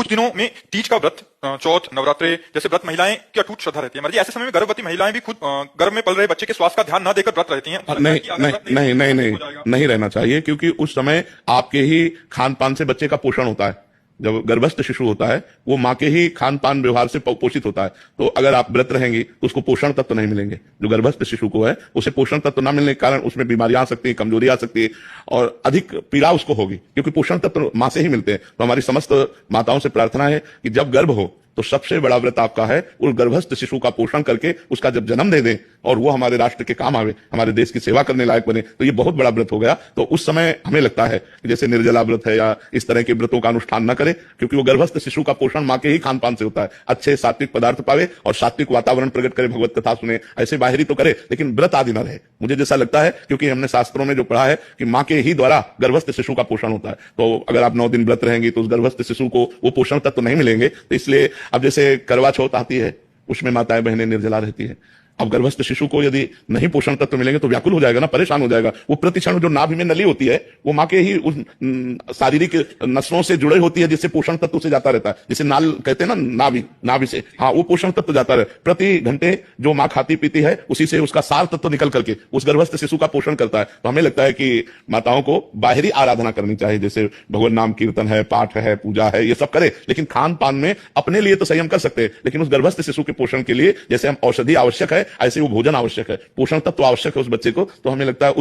कुछ दिनों में तीज का व्रत, चौथ, नवरात्रे जैसे व्रत महिलाएं की अटूट श्रद्धा रहती है। ऐसे समय में गर्भवती महिलाएं भी खुद गर्भ में पल रहे बच्चे के स्वास्थ्य का ध्यान न देकर व्रत रहती हैं। नहीं नहीं नहीं नहीं नहीं नहीं रहना चाहिए, क्योंकि उस समय आपके ही खान पान से बच्चे का पोषण होता है। जब गर्भस्थ शिशु होता है वो माँ के ही खान पान व्यवहार से पोषित होता है। तो अगर आप व्रत रहेंगी तो उसको पोषण तत्व तो नहीं मिलेंगे। जो गर्भस्थ शिशु को है उसे पोषण तत्व तो ना मिलने के कारण उसमें बीमारियां आ सकती है, कमजोरी आ सकती है और अधिक पीड़ा उसको होगी, क्योंकि पोषण तत्व माँ से ही मिलते हैं। तो हमारी समस्त माताओं से प्रार्थना है कि जब गर्भ हो तो सबसे बड़ा व्रत आपका है उस गर्भस्थ शिशु का पोषण करके उसका जब जन्म दे दें और वो हमारे राष्ट्र के काम आवे, हमारे देश की सेवा करने लायक बने, तो ये बहुत बड़ा व्रत हो गया। तो उस समय हमें लगता है कि जैसे निर्जला व्रत है या इस तरह के व्रतों का अनुष्ठान न करे, क्योंकि वो गर्भस्थ शिशु का पोषण माँ के ही खान पान से होता है। अच्छे सात्विक पदार्थ पावे और सात्विक वातावरण प्रकट करे, भगवत कथा सुने, ऐसे बाहरी तो करे लेकिन व्रत आदि न रहे। मुझे जैसा लगता है, क्योंकि हमने शास्त्रों में जो पढ़ा है कि माँ के ही द्वारा गर्भस्थ शिशु का पोषण होता है। तो अगर आप 9 दिन व्रत रहेंगे तो उस गर्भस्थ शिशु को वो पोषण तत्व नहीं मिलेंगे। तो इसलिए अब जैसे करवा चौथ आती है उसमें माताएं बहनें निर्जला रहती है। अब गर्भस्थ शिशु को यदि नहीं पोषण तत्व मिलेंगे तो व्याकुल हो जाएगा ना, परेशान हो जाएगा। वो प्रतिक्षण जो नाभि में नली होती है वो माँ के ही उस शारीरिक नसों से जुड़े होती है, जिससे पोषण तत्व से जाता रहता है। जिसे नाल कहते हैं ना, नाभि से, हाँ, वो पोषण तत्व जाता रहे। प्रति घंटे जो माँ खाती पीती है उसी से उसका सार तत्व निकल करके उस गर्भस्थ शिशु का पोषण करता है। तो हमें लगता है कि माताओं को बाहरी आराधना करनी चाहिए, जैसे भगवान नाम कीर्तन है, पाठ है, पूजा है, ये सब करे, लेकिन खान पान में अपने लिए तो संयम कर सकते हैं, लेकिन उस गर्भस्थ शिशु के पोषण के लिए जैसे हम औषधि आवश्यक है ऐसे वो भोजन आवश्यक है, पोषण तत्व आवश्यक है उस बच्चे को। तो हमें लगता है